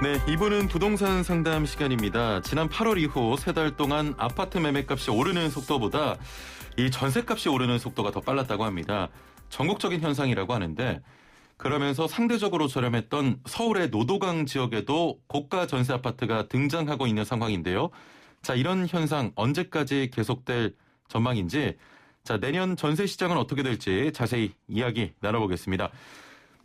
네, 이분은 부동산 상담 시간입니다. 지난 8월 이후 3달 동안 아파트 매매값이 오르는 속도보다 이 전세값이 오르는 속도가 더 빨랐다고 합니다. 전국적인 현상이라고 하는데 그러면서 상대적으로 저렴했던 서울의 노도강 지역에도 고가 전세 아파트가 등장하고 있는 상황인데요. 자, 이런 현상 언제까지 계속될 전망인지, 자, 내년 전세 시장은 어떻게 될지 자세히 이야기 나눠보겠습니다.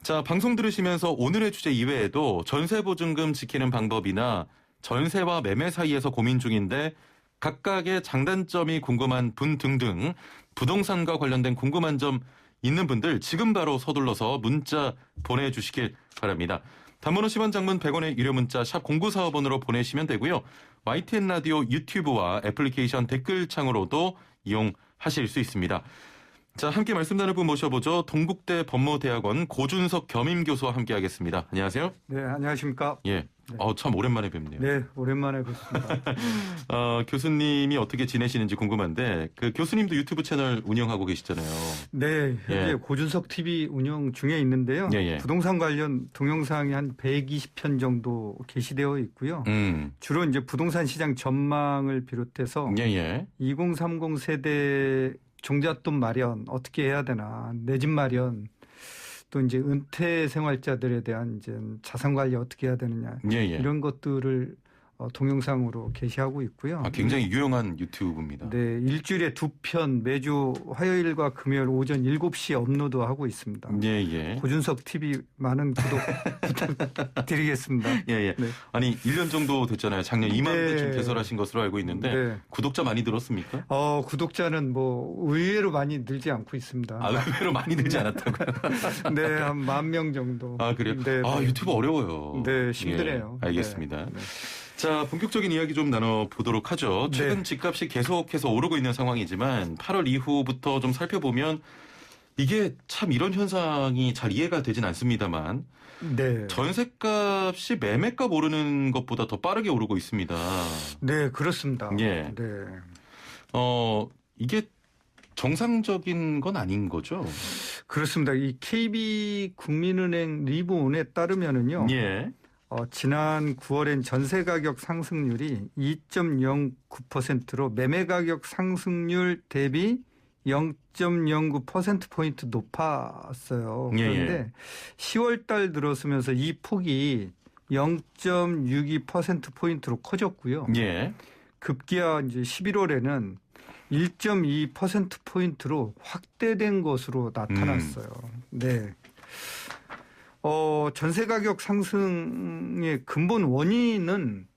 자, 방송 들으시면서 오늘의 주제 이외에도 전세 보증금 지키는 방법이나 전세와 매매 사이에서 고민 중인데 각각의 장단점이 궁금한 분 등등 부동산과 관련된 궁금한 점 있는 분들 지금 바로 서둘러서 문자 보내주시길 바랍니다. 단문 50원, 장문 100원의 유료 문자 샵 0945번으로 보내시면 되고요. YTN 라디오 유튜브와 애플리케이션 댓글창으로도 이용하실 수 있습니다. 자, 함께 말씀 나눌 분 모셔보죠. 동국대 법무대학원 고준석 겸임교수와 함께하겠습니다. 안녕하세요. 네, 안녕하십니까. 예. 네. 참 오랜만에 뵙네요. 네, 오랜만에 뵙습니다. 교수님이 어떻게 지내시는지 궁금한데 그 교수님도 유튜브 채널 운영하고 계시잖아요. 네, 현재 고준석 TV 운영 중에 있는데요. 부동산 관련 동영상이 한 120편 정도 게시되어 있고요. 주로 이제 부동산 시장 전망을 비롯해서 2030 세대 종잣돈 마련 어떻게 해야 되나, 내 집 마련, 또 이제 은퇴 생활자들에 대한 이제 자산 관리 어떻게 해야 되느냐 이런 것들을 동영상으로 게시하고 있고요. 굉장히 유용한 유튜브입니다. 네, 일주일에 2편 매주 화요일과 금요일 오전 7시에 업로드하고 있습니다. 고준석 TV 많은 구독 부탁드리겠습니다. 네. 아니 1년 정도 됐잖아요. 작년 이맘때쯤 개설하신 것으로 알고 있는데 구독자 많이 늘었습니까? 구독자는 뭐 의외로 많이 늘지 않고 있습니다. 의외로 많이 늘지 않았다고요? 네, 한 10,000명 정도. 그래요? 유튜브 어려워요. 네, 힘드네요. 알겠습니다. 자, 본격적인 이야기 좀 나눠보도록 하죠. 최근 집값이 계속해서 오르고 있는 상황이지만 8월 이후부터 좀 살펴보면 이게 참 이런 현상이 잘 이해가 되진 않습니다만 전세값이 매매값 오르는 것보다 더 빠르게 오르고 있습니다. 네, 그렇습니다. 네. 이게 정상적인 건 아닌 거죠? 그렇습니다. 이 KB국민은행 리본에 따르면은요. 지난 9월엔 전세 가격 상승률이 2.09%로 매매 가격 상승률 대비 0.09%포인트 높았어요. 그런데 10월 달 들어서면서 이 폭이 0.62%포인트로 커졌고요. 급기야 이제 11월에는 1.2%포인트로 확대된 것으로 나타났어요. 네. 전세 가격 상승의 근본 원인은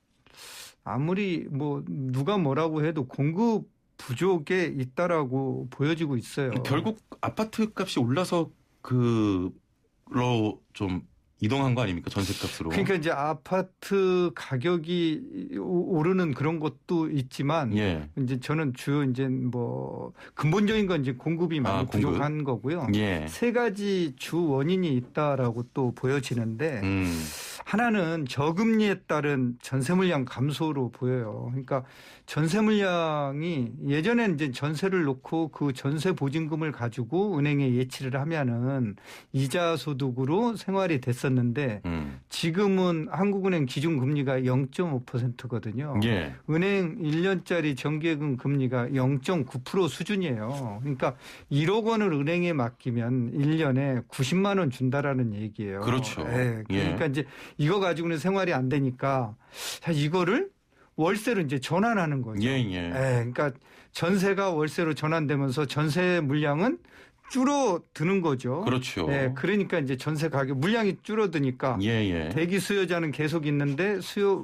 아무리 뭐 누가 뭐라고 해도 공급 부족에 있다라고 보여지고 있어요. 결국 아파트 값이 올라서 그로 좀 이동한 거 아닙니까? 전세값으로. 그러니까 이제 아파트 가격이 오르는 그런 것도 있지만 이제 저는 주요 이제 뭐 근본적인 건 이제 공급이 많이 부족한 거고요. 세 가지 주 원인이 있다라고 또 보여지는데 하나는 저금리에 따른 전세 물량 감소로 보여요. 그러니까 전세 물량이 예전에는 이제 전세를 놓고 그 전세 보증금을 가지고 은행에 예치를 하면은 이자 소득으로 생활이 됐었는데 지금은 한국은행 기준금리가 0.5%거든요. 은행 1년짜리 정기예금 금리가 0.9% 수준이에요. 그러니까 1억 원을 은행에 맡기면 1년에 90만 원 준다라는 얘기예요. 그렇죠. 그러니까 이제 이거 가지고는 생활이 안 되니까 이거를 월세로 이제 전환하는 거죠. 그러니까 전세가 월세로 전환되면서 전세 물량은 줄어드는 거죠. 그렇죠. 그러니까 이제 전세 가격 물량이 줄어드니까 대기 수요자는 계속 있는데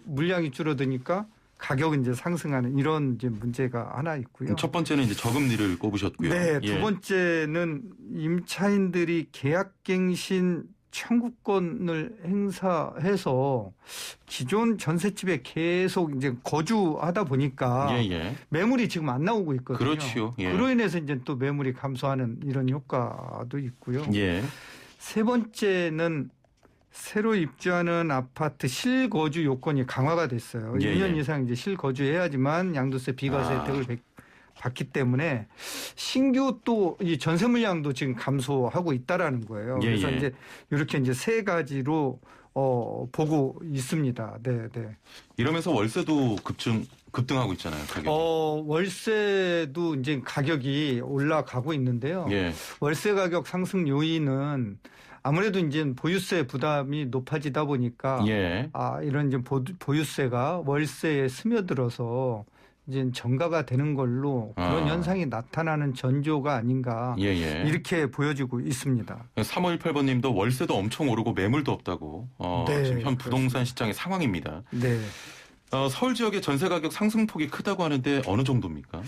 물량이 줄어드니까 가격은 이제 상승하는 이런 이제 문제가 하나 있고요. 첫 번째는 이제 저금리를 꼽으셨고요. 두 번째는 임차인들이 계약갱신 청구권을 행사해서 기존 전셋집에 계속 이제 거주하다 보니까 매물이 지금 안 나오고 있거든요. 그렇죠. 그로 인해서 이제 또 매물이 감소하는 이런 효과도 있고요. 세 번째는 새로 입주하는 아파트 실거주 요건이 강화가 됐어요. 2년 이상 이제 실거주해야지만 양도세 비과세 혜택을 받기 때문에 신규 또 이 전세 물량도 지금 감소하고 있다라는 거예요. 그래서 이제 이렇게 이제 세 가지로 보고 있습니다. 네, 네. 이러면서 월세도 급등하고 있잖아요, 가격이. 월세도 이제 가격이 올라가고 있는데요. 예. 월세 가격 상승 요인은 아무래도 이제 보유세 부담이 높아지다 보니까 예. 이런 이제 보유세가 월세에 스며들어서 이제 전가가 되는 걸로 그런 현상이 나타나는 전조가 아닌가 이렇게 보여지고 있습니다. 3518번님도 월세도 엄청 오르고 매물도 없다고 네, 지금 현 부동산 그렇습니다. 시장의 상황입니다. 네. 서울 지역의 전세 가격 상승폭이 크다고 하는데 어느 정도입니까?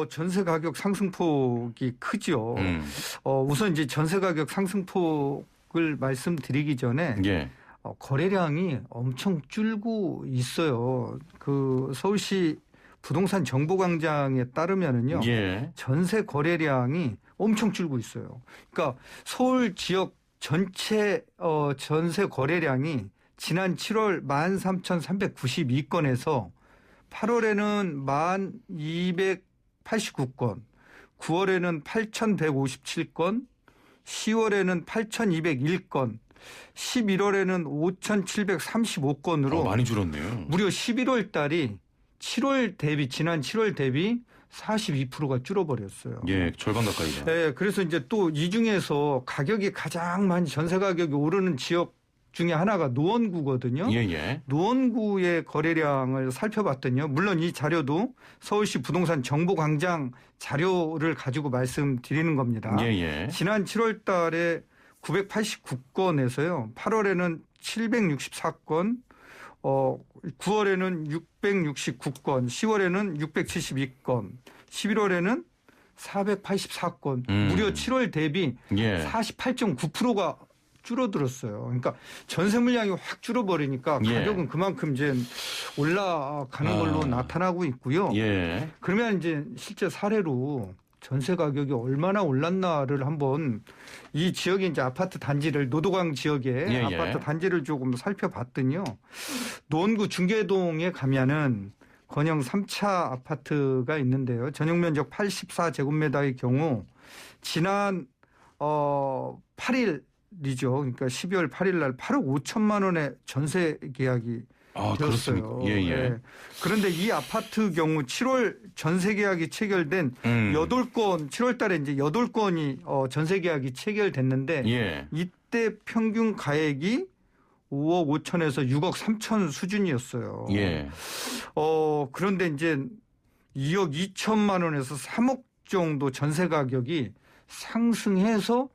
전세 가격 상승폭이 크죠. 우선 이제 전세 가격 상승폭을 말씀드리기 전에 거래량이 엄청 줄고 있어요. 그 서울시 부동산 정보광장에 따르면은요, 전세 거래량이 엄청 줄고 있어요. 그러니까 서울 지역 전체 전세 거래량이 지난 7월 13,392건에서 8월에는 1,289건, 9월에는 8,157건, 10월에는 8,201건, 11월에는 5,735건으로 많이 줄었네요. 무려 11월 달이 지난 7월 대비 42%가 줄어버렸어요. 예, 절반 가까이다. 네, 그래서 이제 또 이 중에서 가격이 가장 많이 전세 가격이 오르는 지역 중에 하나가 노원구거든요. 노원구의 거래량을 살펴봤더니요. 물론 이 자료도 서울시 부동산 정보광장 자료를 가지고 말씀드리는 겁니다. 지난 7월 달에 989건에서요. 8월에는 764건, 9월에는 669건, 10월에는 672건, 11월에는 484건, 무려 7월 대비 48.9%가 줄어들었어요. 그러니까 전세 물량이 확 줄어버리니까 가격은 그만큼 이제 올라가는 걸로 나타나고 있고요. 그러면 이제 실제 사례로 전세 가격이 얼마나 올랐나를 한번 이 지역의 이제 아파트 단지를 노도강 지역의 아파트 단지를 조금 살펴봤더니요. 노원구 중계동에 가면은 건영 3차 아파트가 있는데요. 전용 면적 84제곱미터의 경우 지난 8일이죠. 그러니까 12월 8일 날 8억 5천만 원의 전세 계약이 되었어요. 그런데 이 아파트 경우 7월 전세 계약이 체결된 8건, 7월 달에 이제 8건이 전세 계약이 체결됐는데 이때 평균 가액이 5억 5천에서 6억 3천 수준이었어요. 그런데 이제 2억 2천만 원에서 3억 정도 전세 가격이 상승해서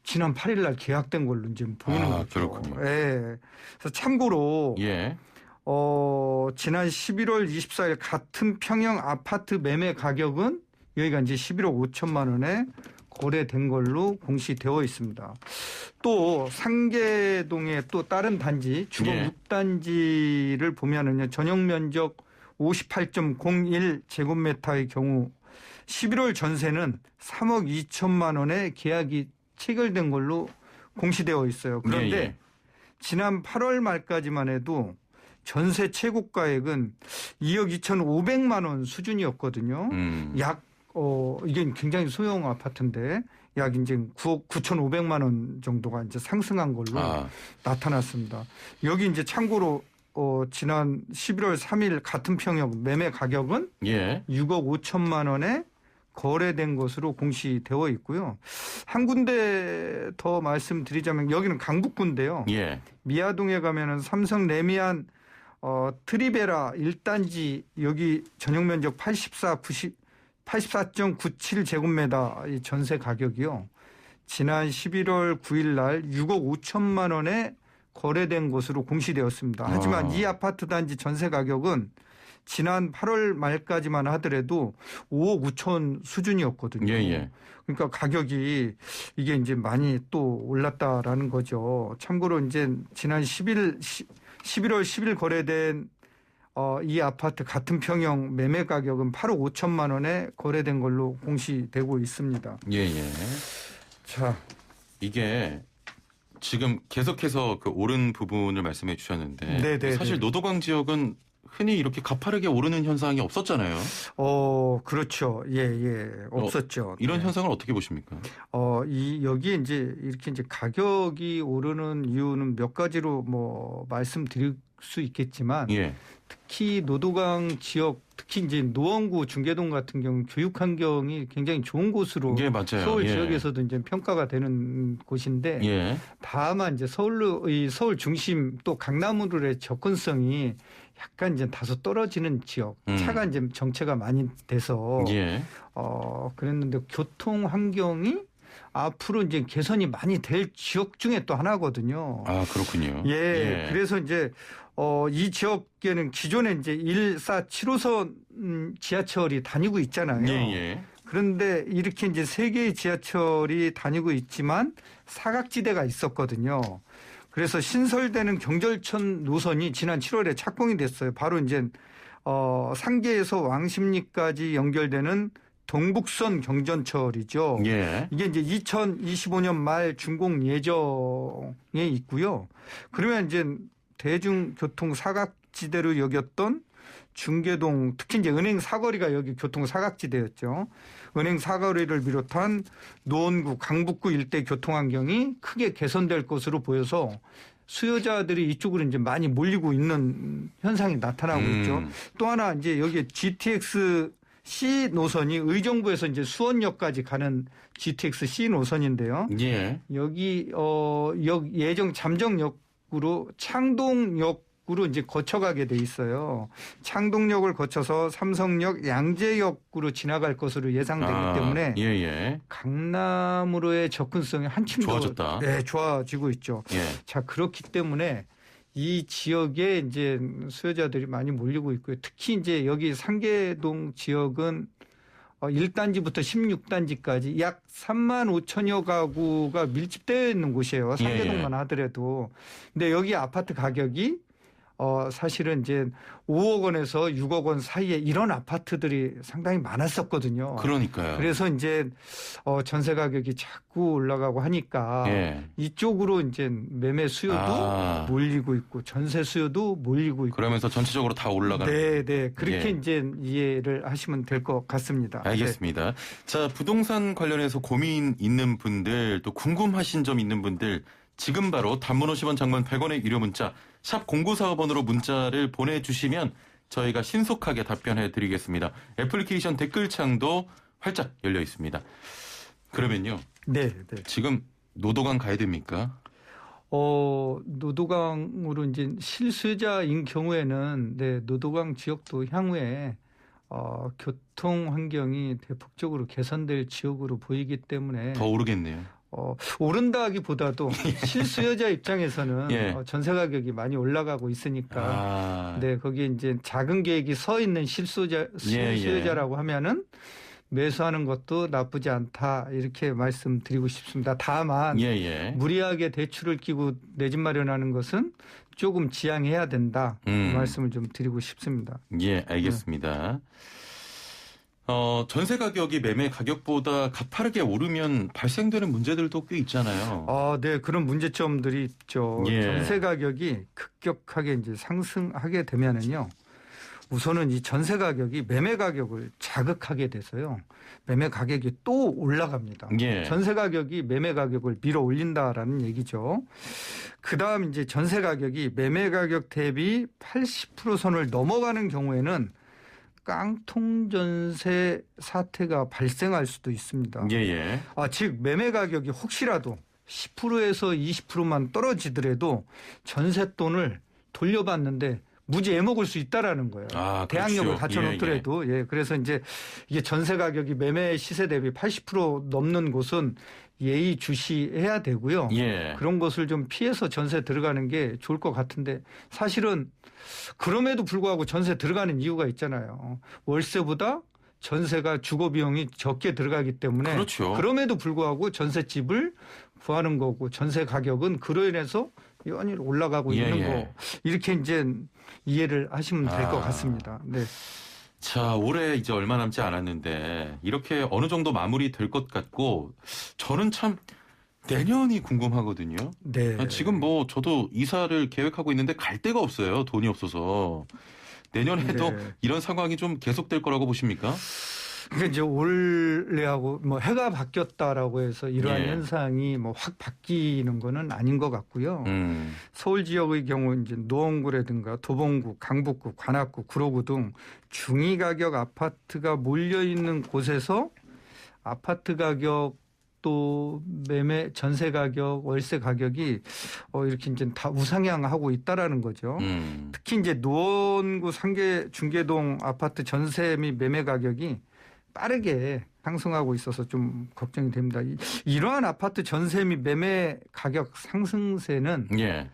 지난 8일 날 계약된 걸로 이제 보이는 거죠. 그렇군요. 그래서 참고로 지난 11월 24일 같은 평형 아파트 매매 가격은 여기가 이제 11억 5천만 원에 거래된 걸로 공시되어 있습니다. 또 상계동의 또 다른 단지 주거 6단지를 보면은요. 전용 면적 58.01 제곱미터의 경우 11월 전세는 3억 2천만 원에 계약이 체결된 걸로 공시되어 있어요. 그런데 지난 8월 말까지만 해도 전세 최고가액은 2억 2,500만 원 수준이었거든요. 이게 굉장히 소형 아파트인데 약 이제 9억 9,500만 원 정도가 이제 상승한 걸로 나타났습니다. 여기 이제 참고로 지난 11월 3일 같은 평형 매매 가격은 6억 5천만 원에 거래된 것으로 공시되어 있고요. 한 군데 더 말씀드리자면 여기는 강북구인데요. 미아동에 가면은 삼성 레미안 트리베라 1단지 여기 전용 면적 84.97 제곱미터 전세 가격이요. 지난 11월 9일 날 6억 5천만 원에 거래된 것으로 공시되었습니다. 하지만 이 아파트 단지 전세 가격은 지난 8월 말까지만 하더라도 5억 5천 수준이었거든요. 그러니까 가격이 이게 이제 많이 또 올랐다라는 거죠. 참고로 이제 지난 11월 10일 거래된 이 아파트 같은 평형 매매 가격은 8억 5천만 원에 거래된 걸로 공시되고 있습니다. 자, 이게 지금 계속해서 그 오른 부분을 말씀해 주셨는데 사실 노도강 지역은 흔히 이렇게 가파르게 오르는 현상이 없었잖아요. 그렇죠. 예. 없었죠. 이런 현상을 어떻게 보십니까? 여기에 이제 이렇게 이제 가격이 오르는 이유는 몇 가지로 뭐 말씀드릴 수 있겠지만 예. 특히 노도강 지역, 특히 이제 노원구 중계동 같은 경우 교육 환경이 굉장히 좋은 곳으로 예, 맞아요. 서울 예. 지역에서도 이제 평가가 되는 곳인데 예. 다만 이제 서울 중심 또 강남으로의 접근성이 약간 이제 다소 떨어지는 지역, 차가 이제 정체가 많이 돼서 예. 그랬는데 교통 환경이 앞으로 이제 개선이 많이 될 지역 중에 또 하나거든요. 아, 그렇군요. 예. 그래서 이제 이 지역에는 기존에 이제 147호선 지하철이 다니고 있잖아요. 예. 그런데 이렇게 이제 세 개의 지하철이 다니고 있지만 사각지대가 있었거든요. 그래서 신설되는 경절천 노선이 지난 7월에 착공이 됐어요. 바로 이제 상계에서 왕십리까지 연결되는 동북선 경전철이죠. 예. 이게 이제 2025년 말 준공 예정에 있고요. 그러면 이제 대중교통 사각지대로 여겼던 중계동, 특히 이제 은행 사거리가 여기 교통 사각지대였죠. 은행 사거리를 비롯한 노원구, 강북구 일대 교통 환경이 크게 개선될 것으로 보여서 수요자들이 이쪽으로 이제 많이 몰리고 있는 현상이 나타나고 있죠. 또 하나 이제 여기 GTX C 노선이 의정부에서 이제 수원역까지 가는 GTX C 노선인데요. 예. 여기 역 예정 잠정역으로 창동역으로 이제 거쳐가게 돼 있어요. 창동역을 거쳐서 삼성역, 양재역으로 지나갈 것으로 예상되기 때문에 강남으로의 접근성이 한층 좋아졌다. 네, 좋아지고 있죠. 예. 자, 그렇기 때문에 이 지역에 이제 수요자들이 많이 몰리고 있고요. 특히 이제 여기 상계동 지역은 1단지부터 16단지까지 약 3만 5천여 가구가 밀집되어 있는 곳이에요. 상계동만 하더라도. 근데 여기 아파트 가격이 사실은 이제 5억 원에서 6억 원 사이에 이런 아파트들이 상당히 많았었거든요. 그러니까요. 그래서 이제 전세 가격이 자꾸 올라가고 하니까 이쪽으로 이제 매매 수요도 몰리고 있고 전세 수요도 몰리고 있고. 그러면서 전체적으로 다 올라가는. 네. 그렇게 이제 이해를 하시면 될 것 같습니다. 알겠습니다. 자, 부동산 관련해서 고민 있는 분들 또 궁금하신 점 있는 분들 지금 바로 단문 50원 장문 100원의 유료 문자 샵 0945번으로 문자를 보내주시면 저희가 신속하게 답변해 드리겠습니다. 애플리케이션 댓글창도 활짝 열려 있습니다. 그러면요. 네. 지금 노도강 가야 됩니까? 노도강으로 이제 실수요자인 경우에는 노도강 지역도 향후에 교통 환경이 대폭적으로 개선될 지역으로 보이기 때문에 더 오르겠네요. 오른다기보다도 실수요자 입장에서는 전세 가격이 많이 올라가고 있으니까 거기에 이제 작은 계획이 서 있는 실수요자라고 하면은 매수하는 것도 나쁘지 않다 이렇게 말씀드리고 싶습니다. 다만 무리하게 대출을 끼고 내 집 마련하는 것은 조금 지양해야 된다 그 말씀을 좀 드리고 싶습니다. 예, 알겠습니다. 전세 가격이 매매 가격보다 가파르게 오르면 발생되는 문제들도 꽤 있잖아요. 네, 그런 문제점들이 있죠. 전세 가격이 급격하게 이제 상승하게 되면은요. 우선은 이 전세 가격이 매매 가격을 자극하게 돼서요. 매매 가격이 또 올라갑니다. 전세 가격이 매매 가격을 밀어 올린다라는 얘기죠. 그다음 이제 전세 가격이 매매 가격 대비 80% 선을 넘어가는 경우에는 깡통 전세 사태가 발생할 수도 있습니다. 즉 매매 가격이 혹시라도 10%에서 20%만 떨어지더라도 전세돈을 돌려받는데 무지 애먹을 수 있다라는 거예요. 대항력을 갖춰놓더라도. 그래서 이제 이게 전세 가격이 매매 시세 대비 80% 넘는 곳은 예의주시해야 되고요. 그런 것을 좀 피해서 전세 들어가는 게 좋을 것 같은데 사실은 그럼에도 불구하고 전세 들어가는 이유가 있잖아요. 월세보다 전세가 주거 비용이 적게 들어가기 때문에 그럼에도 불구하고 전세집을 구하는 거고 전세 가격은 그로 인해서 연일 올라가고 있는 거 이렇게 이제 이해를 하시면 될 것 같습니다. 네. 자, 올해 이제 얼마 남지 않았는데 이렇게 어느 정도 마무리 될 것 같고 저는 참 내년이 궁금하거든요. 지금 뭐 저도 이사를 계획하고 있는데 갈 데가 없어요. 돈이 없어서. 내년에도 네. 이런 상황이 좀 계속될 거라고 보십니까? 그러니까 이제 올해하고 뭐 해가 바뀌었다라고 해서 이러한 예. 현상이 뭐 확 바뀌는 거는 아닌 것 같고요. 서울 지역의 경우 이제 노원구라든가 도봉구, 강북구, 관악구, 구로구 등 중위 가격 아파트가 몰려 있는 곳에서 아파트 가격 또 매매 전세 가격, 월세 가격이 이렇게 이제 다 우상향하고 있다라는 거죠. 특히 이제 노원구 상계 중계동 아파트 전세 및 매매 가격이 빠르게 상승하고 있어서 좀 걱정이 됩니다. 이러한 아파트 전세 및 매매 가격 상승세는 예.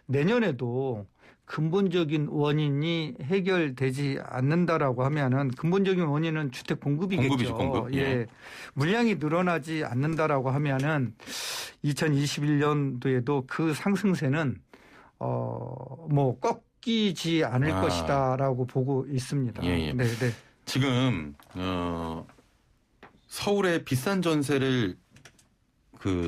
내년에도 근본적인 원인이 해결되지 않는다라고 하면은 근본적인 원인은 주택 공급이겠죠. 공급이죠, 공급. 예. 물량이 늘어나지 않는다라고 하면은 2021년도에도 그 상승세는 뭐 꺾이지 않을 것이다라고 보고 있습니다. 예, 예. 네, 네. 지금 서울의 비싼 전세를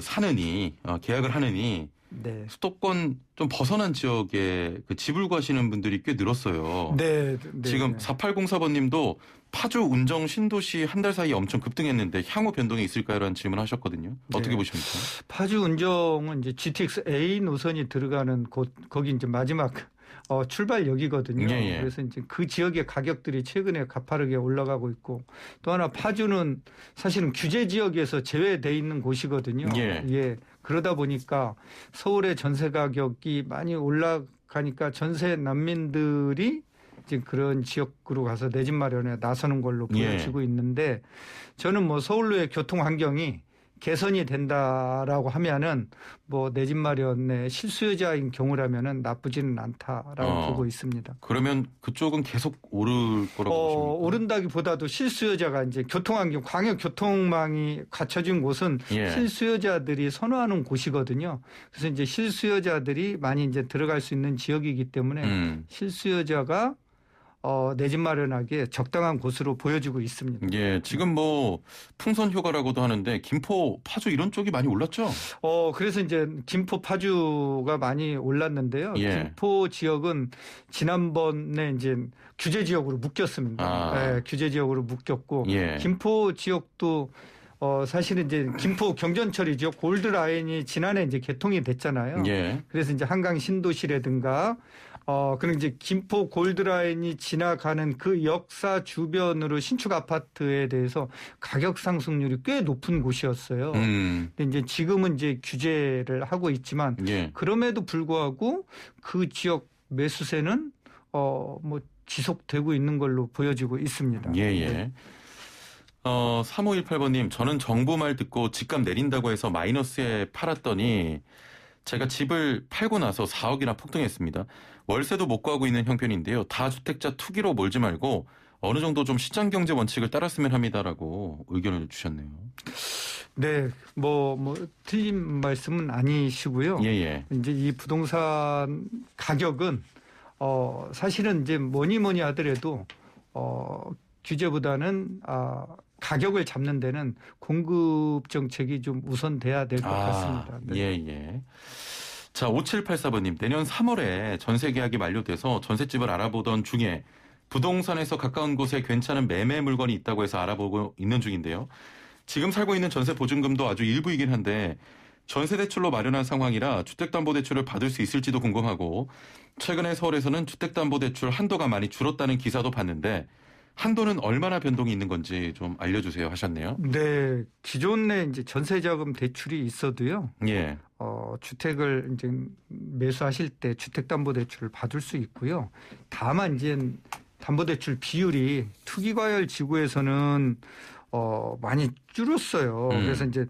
사느니 계약을 하느니 네. 수도권 좀 벗어난 지역에 집을 구하시는 분들이 꽤 늘었어요. 네. 네. 지금 4804번님도 파주, 운정, 신도시 한 달 사이에 엄청 급등했는데 향후 변동이 있을까요라는 질문하셨거든요. 어떻게 네. 보십니까? 파주, 운정은 이제 GTX A 노선이 들어가는 곳 거기 이제 마지막 출발역이거든요. 예, 예. 그래서 이제 그 지역의 가격들이 최근에 가파르게 올라가고 있고 또 하나 파주는 사실은 규제 지역에서 제외돼 있는 곳이거든요. 예. 예. 그러다 보니까 서울의 전세 가격이 많이 올라가니까 전세 난민들이 이제 그런 지역으로 가서 내 집 마련에 나서는 걸로 보여지고 있는데 저는 뭐 서울로의 교통 환경이 개선이 된다라고 하면은 뭐 내 집 마련의 실수요자인 경우라면은 나쁘지는 않다라고 보고 있습니다. 그러면 그쪽은 계속 오를 거라고 보십니까? 오른다기보다도 실수요자가 이제 교통환경, 광역 교통망이 갖춰진 곳은 예. 실수요자들이 선호하는 곳이거든요. 그래서 이제 실수요자들이 많이 이제 들어갈 수 있는 지역이기 때문에 실수요자가 내 집 마련하기에 적당한 곳으로 보여지고 있습니다. 예, 지금 뭐 풍선 효과라고도 하는데 김포, 파주 이런 쪽이 많이 올랐죠? 그래서 이제 김포, 파주가 많이 올랐는데요. 예. 김포 지역은 지난번에 이제 규제 지역으로 묶였습니다. 네, 규제 지역으로 묶였고 예. 김포 지역도 사실은 이제 김포 경전철이죠. 골드 라인이 지난해 이제 개통이 됐잖아요. 예. 그래서 이제 한강 신도시라든가 그럼 이제 김포 골드라인이 지나가는 그 역사 주변으로 신축 아파트에 대해서 가격 상승률이 꽤 높은 곳이었어요. 근데 이제 지금은 이제 규제를 하고 있지만 예. 그럼에도 불구하고 그 지역 매수세는 뭐 지속되고 있는 걸로 보여지고 있습니다. 예, 예. 네. 3518번님, 저는 정부 말 듣고 집값 내린다고 해서 마이너스에 팔았더니 제가 집을 팔고 나서 4억이나 폭등했습니다. 월세도 못 구하고 있는 형편인데요. 다주택자 투기로 몰지 말고 어느 정도 좀 시장경제 원칙을 따랐으면 합니다라고 의견을 주셨네요. 네, 뭐 틀린 말씀은 아니시고요. 예, 예. 이제 이 부동산 가격은 사실은 이제 뭐니 하더라도 규제보다는 가격을 잡는 데는 공급 정책이 좀 우선돼야 될 것 같습니다. 네. 예, 예. 자, 5784번님, 내년 3월에 전세 계약이 만료돼서 전셋집을 알아보던 중에 부동산에서 가까운 곳에 괜찮은 매매 물건이 있다고 해서 알아보고 있는 중인데요. 지금 살고 있는 전세 보증금도 아주 일부이긴 한데 전세 대출로 마련한 상황이라 주택담보대출을 받을 수 있을지도 궁금하고 최근에 서울에서는 주택담보대출 한도가 많이 줄었다는 기사도 봤는데 한도는 얼마나 변동이 있는 건지 좀 알려주세요 하셨네요. 네, 기존에 이제 전세자금 대출이 있어도요. 예. 주택을 이제 매수하실 때 주택담보대출을 받을 수 있고요. 다만 이제 담보대출 비율이 투기과열 지구에서는 많이 줄었어요. 그래서 이제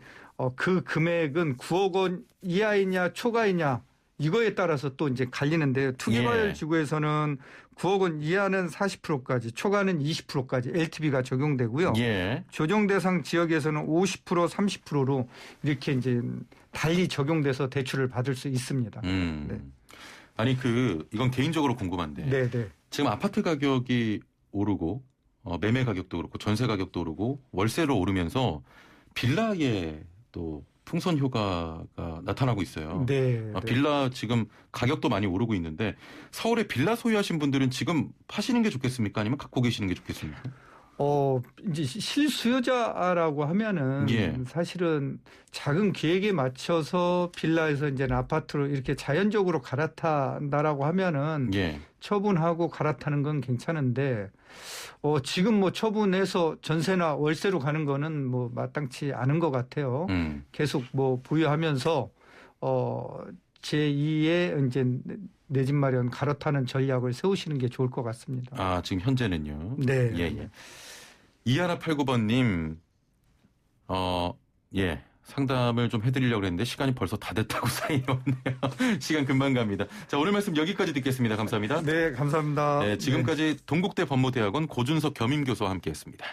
그 금액은 9억 원 이하이냐 초과이냐 이거에 따라서 또 이제 갈리는데요. 투기과열 지구에서는 9억 원 이하는 40%까지, 초과는 20%까지 LTV가 적용되고요. 예. 조정 대상 지역에서는 50%, 30%로 이렇게 이제 달리 적용돼서 대출을 받을 수 있습니다. 네. 아니 이건 개인적으로 궁금한데. 네. 지금 아파트 가격이 오르고 매매 가격도 그렇고 전세 가격도 오르고 월세로 오르면서 빌라에 또 풍선 효과가 나타나고 있어요. 네. 빌라 지금 가격도 많이 오르고 있는데 서울에 빌라 소유하신 분들은 지금 파시는 게 좋겠습니까? 아니면 갖고 계시는 게 좋겠습니까? 이제 실수요자라고 하면은 예. 사실은 작은 기획에 맞춰서 빌라에서 이제 아파트로 이렇게 자연적으로 갈아탄다라고 하면은 예. 처분하고 갈아타는 건 괜찮은데 지금 뭐 처분해서 전세나 월세로 가는 거는 뭐 마땅치 않은 것 같아요. 계속 뭐 부유하면서 제2의 이제 내 집 마련 갈아타는 전략을 세우시는 게 좋을 것 같습니다. 아, 지금 현재는요? 네. 예. 2189번님, 상담을 좀 해드리려고 했는데 시간이 벌써 다 됐다고 사인이 왔네요. 시간 금방 갑니다. 자, 오늘 말씀 여기까지 듣겠습니다. 감사합니다. 네, 감사합니다. 네, 지금까지 동국대 법무대학원 고준석 겸임교수와 함께했습니다.